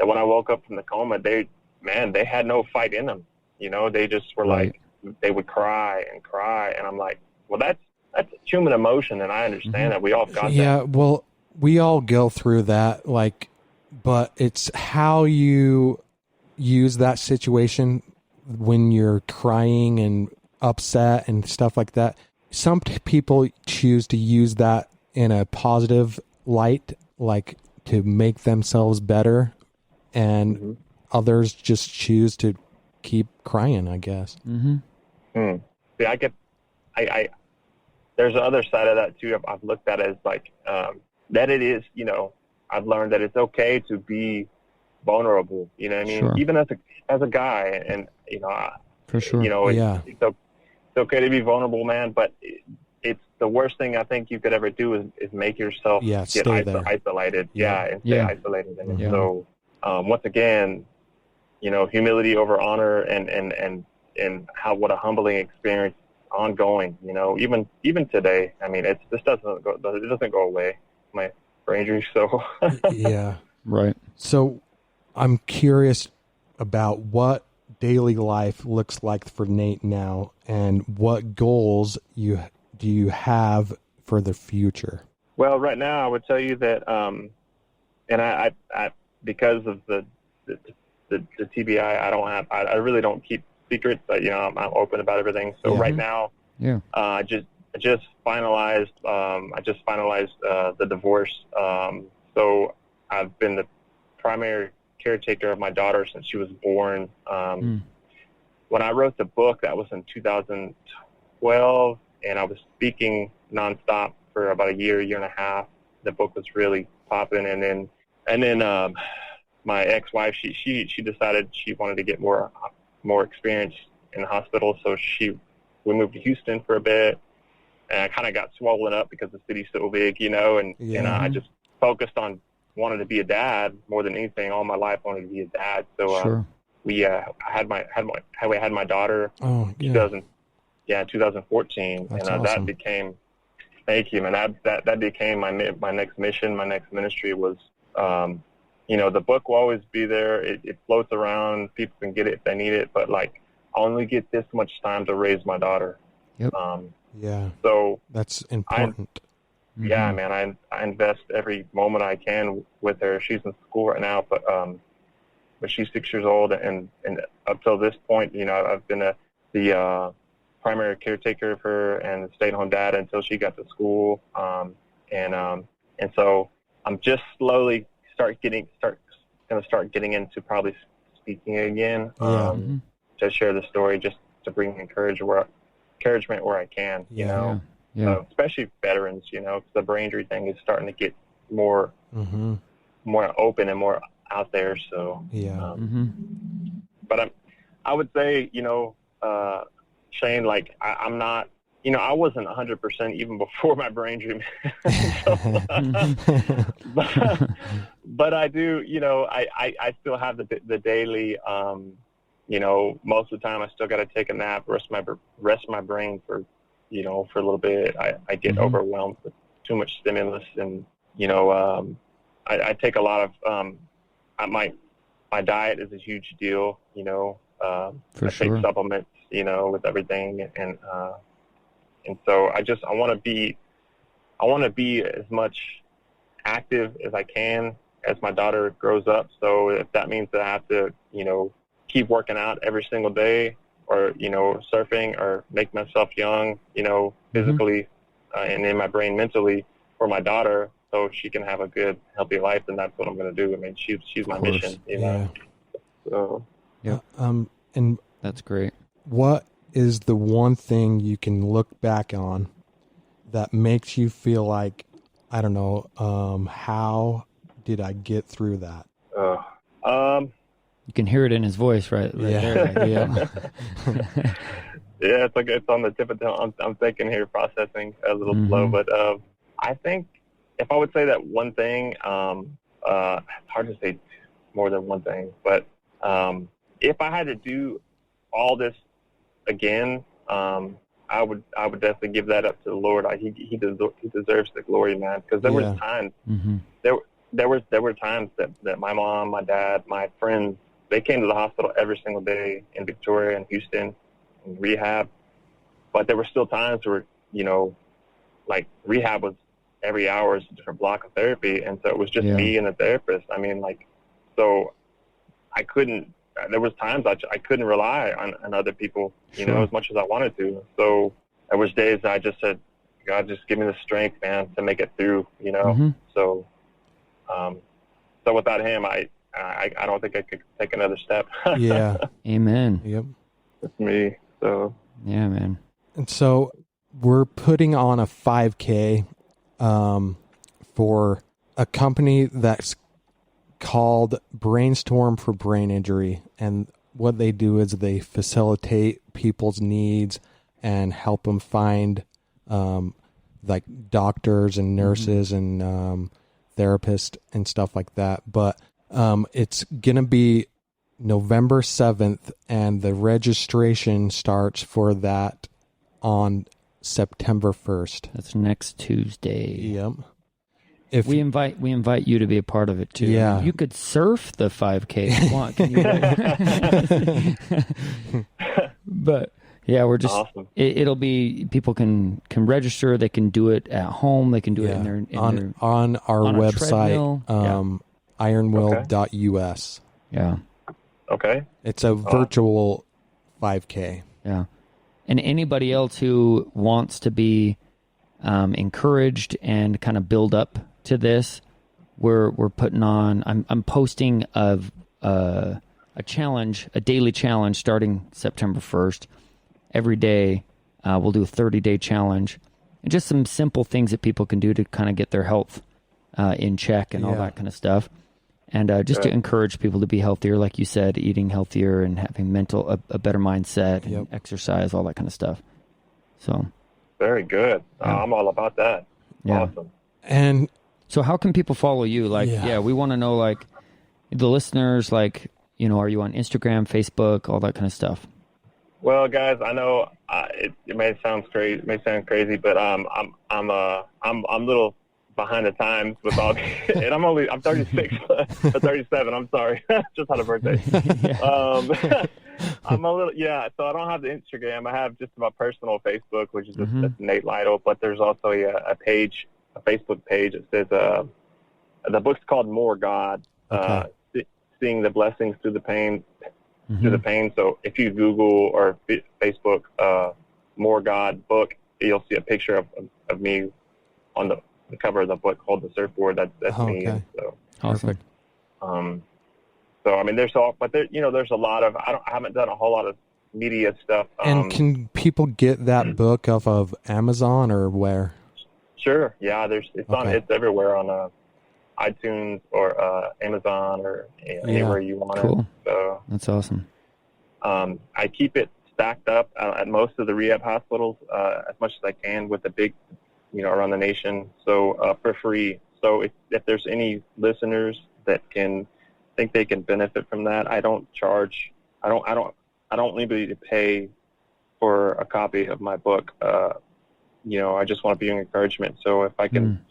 when I woke up from the coma, they had no fight in them. You know, they just were Right. like, they would cry and cry. And I'm like, well, that's human emotion. And I understand that we all got Yeah, that. well, we all go through that, like, but it's how you use that situation when you're crying and upset and stuff like that. Some people choose to use that in a positive light, like to make themselves better, and others just choose to keep crying, I guess. See, I there's the other side of that too. I've looked at it as like, that it is, you know, I've learned that it's okay to be vulnerable, you know what I mean? Sure. Even as a guy, and, you know, For sure. you know, Yeah. it's okay to be vulnerable, man, but it's the worst thing I think you could ever do is make yourself get stay there. isolated. Yeah. And stay Yeah. isolated. And Yeah. so, once again, you know, humility over honor, and what a humbling experience ongoing, you know, even today. I mean, it doesn't go away, my brain injury. So Yeah. Right. So I'm curious about what daily life looks like for Nate now, and what goals do you have for the future? Well, right now I would tell you that, and I because of the TBI, I really don't keep secrets, but, you know, I'm open about everything. So Yeah. right now, I just finalized the divorce. So I've been the primary caretaker of my daughter since she was born. When I wrote the book, that was in 2012, and I was speaking nonstop for about a year and a half. The book was really popping, and then my ex-wife, she decided she wanted to get more experience in the hospital, so we moved to Houston for a bit, and I kind of got swollen up because the city's so big, you know, and I just focused on wanting to be a dad more than anything. All my life I wanted to be a dad. So Sure. we had my daughter. Oh, yeah. 2014, That's and awesome. that became, thank you, man. That became my next mission, my next ministry was, you know, the book will always be there. It floats around. People can get it if they need it, but like, I only get this much time to raise my daughter. Yep. Yeah. So That's important. yeah, man, I invest every moment I can with her. She's in school right now, but she's 6 years old, and up till this point, you know, I've been the primary caretaker of her and stay-at-home dad until she got to school. And so I'm just slowly going to start getting into probably speaking again. To share the story, just to bring encouragement where I can, you know. Yeah. Especially veterans, you know, 'cause the brain injury thing is starting to get more open and more out there. So, but I would say, you know, Shane, like I'm not, you know, I wasn't 100% even before my brain injury. but I do, you know, I still have the daily, you know, most of the time I still got to take a nap, rest my brain for, you know, for a little bit. I get overwhelmed with too much stimulus, and, you know, I take a lot of, my diet is a huge deal, you know. I take supplements, you know, with everything, and so I want to be as much active as I can as my daughter grows up. So if that means that I have to, you know, keep working out every single day, or, you know, surfing, or make myself young, you know, physically, and in my brain mentally for my daughter, so she can have a good, healthy life, then that's what I'm going to do. I mean, she's my mission, you know. So. Yeah. And that's great. What is the one thing you can look back on that makes you feel like, I don't know, how did I get through that? You can hear it in his voice, right? There. Yeah, it's like it's on the tip of the tongue. I'm thinking here, processing a little slow, but I think if I would say that one thing, it's hard to say more than one thing, but if I had to do all this again, I would definitely give that up to the Lord. He deserves the glory, man. Because there was times there were times that my mom, my dad, my friends, they came to the hospital every single day in Victoria and Houston, in rehab. But there were still times where, like rehab was every hour is a different block of therapy. And so it was just me and the therapist. I mean, like, so there was times I couldn't rely on other people, as much as I wanted to. So there was days I just said, God, just give me the strength, man, to make it through, Mm-hmm. So, so without him, I don't think I could take another step. Yeah. Amen. Yep. It's me. So. Yeah, man. And so we're putting on a 5K for a company that's called Brainstorm for Brain Injury. And what they do is they facilitate people's needs and help them find like doctors and nurses and therapists and stuff like that. But it's going to be November 7th, and the registration starts for that on September 1st. That's next Tuesday. Yep. If we invite you to be a part of it too. Yeah. You could surf the 5K if you want. Can you? But yeah, we're just awesome. It'll be, people can register. They can do it at home. They can do it on our website, ironwill.us. Yeah. Okay. It's a virtual 5K. Yeah. And anybody else who wants to be encouraged and kind of build up to this, we're putting on. I'm posting a challenge, a daily challenge starting September 1st. Every day, we'll do a 30-day challenge, and just some simple things that people can do to kind of get their health in check and all that kind of stuff. And just to encourage people to be healthier, like you said, eating healthier and having a better mindset, and exercise, all that kind of stuff. So, very good. I'm all about that. Yeah. Awesome. And so, how can people follow you? Like, we want to know, like, the listeners, like, are you on Instagram, Facebook, all that kind of stuff? Well, guys, I know it may sound crazy, but I'm a little behind the times with all, and I'm 36 or 37. I'm sorry, just had a birthday. I'm a little so I don't have the Instagram. I have just my personal Facebook, which is just Nate Lytle. But there's also a Facebook page. It says the book's called More God, Seeing the Blessings Through the Pain. Through the pain. So if you Google or Facebook More God book, you'll see a picture of me on the cover of the book called The Surfboard. That's me. So awesome. So I mean, there's a lot of I haven't done a whole lot of media stuff. And can people get that book off of Amazon or where? Sure. Yeah. It's everywhere on iTunes or Amazon or anywhere you want cool. it. So that's awesome. I keep it stacked up at most of the rehab hospitals as much as I can with the big, around the nation. So for free. So if there's any listeners that think they can benefit from that, I don't charge. I don't need to pay for a copy of my book. I just want to be an encouragement. So if I can.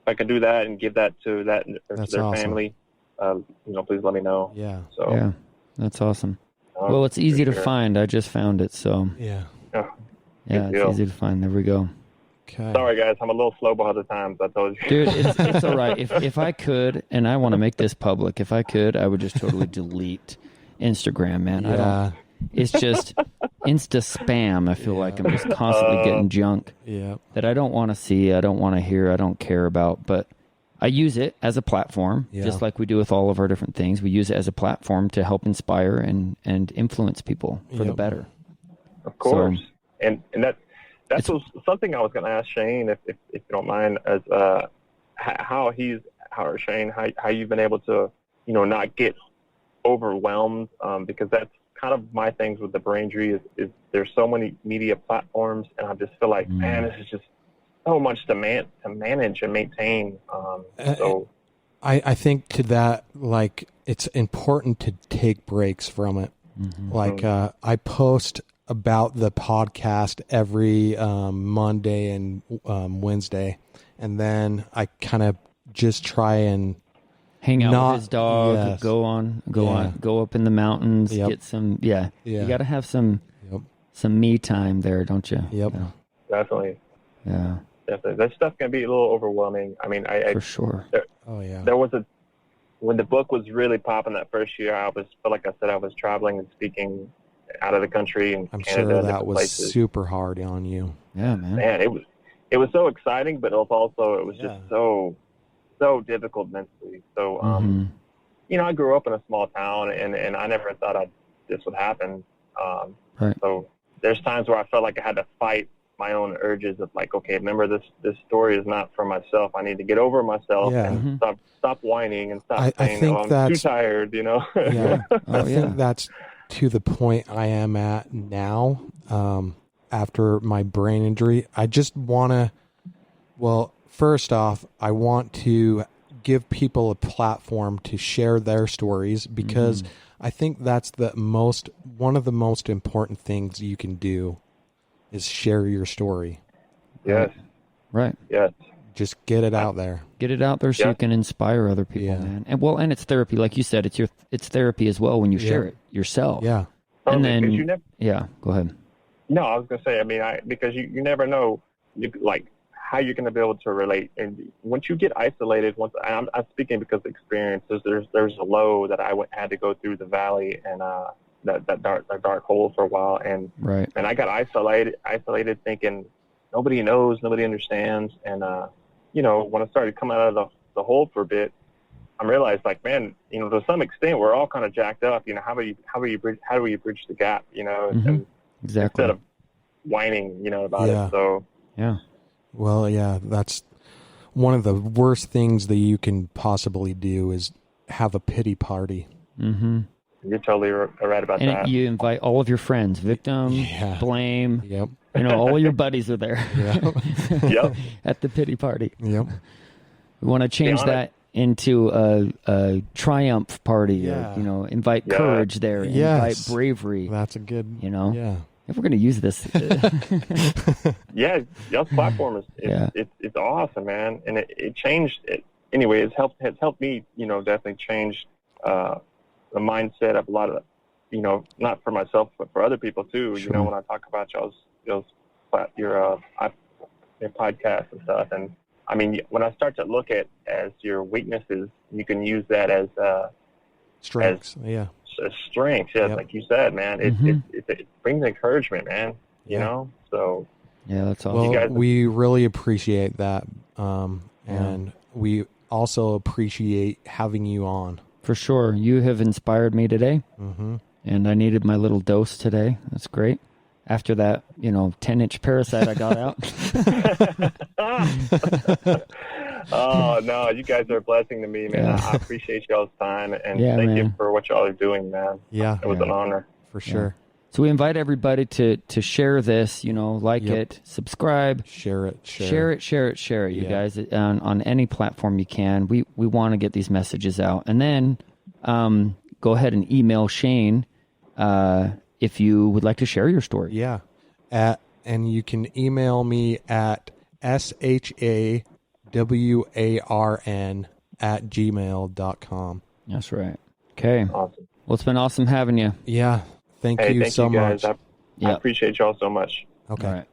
If I can do that and give that to their awesome. family, please let me know. Yeah. So yeah, that's awesome. Well, it's easy to find. I just found it, so yeah, it's easy to find. There we go. Okay. Sorry, guys, I'm a little slow behind the times. I told you, dude. It's all right. If I could, and I want to make this public, if I could, I would just totally delete Instagram, man. Yeah. It's just Insta spam. I feel like I'm just constantly getting junk that I don't want to see, I don't want to hear, I don't care about. But I use it as a platform, just like we do with all of our different things. We use it as a platform to help inspire and influence people for the better. Of course. So, and that's something I was going to ask Shane, if you don't mind, as how you've been able to, not get overwhelmed, because that's kind of my things with the brain injury is there's so many media platforms, and I just feel like, man, this is just so much to manage and maintain. So I think to that, like, it's important to take breaks from it. Like I post about the podcast every Monday and Wednesday, and then I kind of just try and hang out Not- with his dog, yes. go up in the mountains, Yep. get some, you got to have some me time there, don't you? Yep. Yeah. Definitely. Yeah. Definitely. That stuff can be a little overwhelming. I mean, For sure. There was when the book was really popping that first year, like I said, I was traveling and speaking out of the country and I'm Canada, sure that was places. super hard on you. Yeah, man. Man, it was so exciting, but it was just so difficult mentally. So, I grew up in a small town, and I never thought this would happen. Right. So there's times where I felt like I had to fight my own urges of like, okay, remember this story is not for myself. I need to get over myself and stop whining and stop saying, I'm too tired, Yeah. I yeah. think that's to the point I am at now. After my brain injury, I just want to, first off, I want to give people a platform to share their stories, because I think that's one of the most important things you can do is share your story. Yes. Right. Yes. Just get it out there. Get it out there so you can inspire other people, man. And it's therapy, like you said. It's therapy as well when you share it yourself. Yeah. And then go ahead. No, I was gonna say. I mean, because you never know, how you're gonna be able to relate. And once you get isolated, I'm speaking because of experience. There's a low that I had to go through the valley and that dark hole for a while, and I got isolated, thinking nobody knows, nobody understands, and when I started coming out of the hole for a bit, I realized, like, man, to some extent we're all kind of jacked up. How do we bridge the gap? And exactly, instead of whining, about it. So well, that's one of the worst things that you can possibly do is have a pity party. Mm-hmm. You're totally right about that. And you invite all of your friends, victim, blame. Yep. All your buddies are there. Yep. At the pity party. Yep. We want to change that into a triumph party, or invite courage there, invite bravery. That's a good. Yeah. If we're going to use this, y'all's platform is it's awesome, man, and it changed it. Anyway, it's helped me, definitely change the mindset of a lot of, not for myself but for other people too. Sure. When I talk about your podcast and stuff, and I mean, when I start to look at as your weaknesses, you can use that as strengths. Strengths, like you said, man. It brings encouragement, man. So that's awesome. Well, we really appreciate that, and we also appreciate having you on. For sure, you have inspired me today, and I needed my little dose today. That's great. After that, 10-inch parasite I got out. Oh, no, you guys are a blessing to me, man. I appreciate y'all's time, and thank you for what y'all are doing, man. Yeah. It was an honor. For sure. So we invite everybody to share this, like it, subscribe. Share it, you guys, on any platform you can. We want to get these messages out. And then go ahead and email Shane if you would like to share your story. Yeah. And you can email me at shawarn@gmail.com. That's right. Okay. Awesome. Well, it's been awesome having you. Yeah. Thank you so much. I appreciate y'all so much. Okay. All right.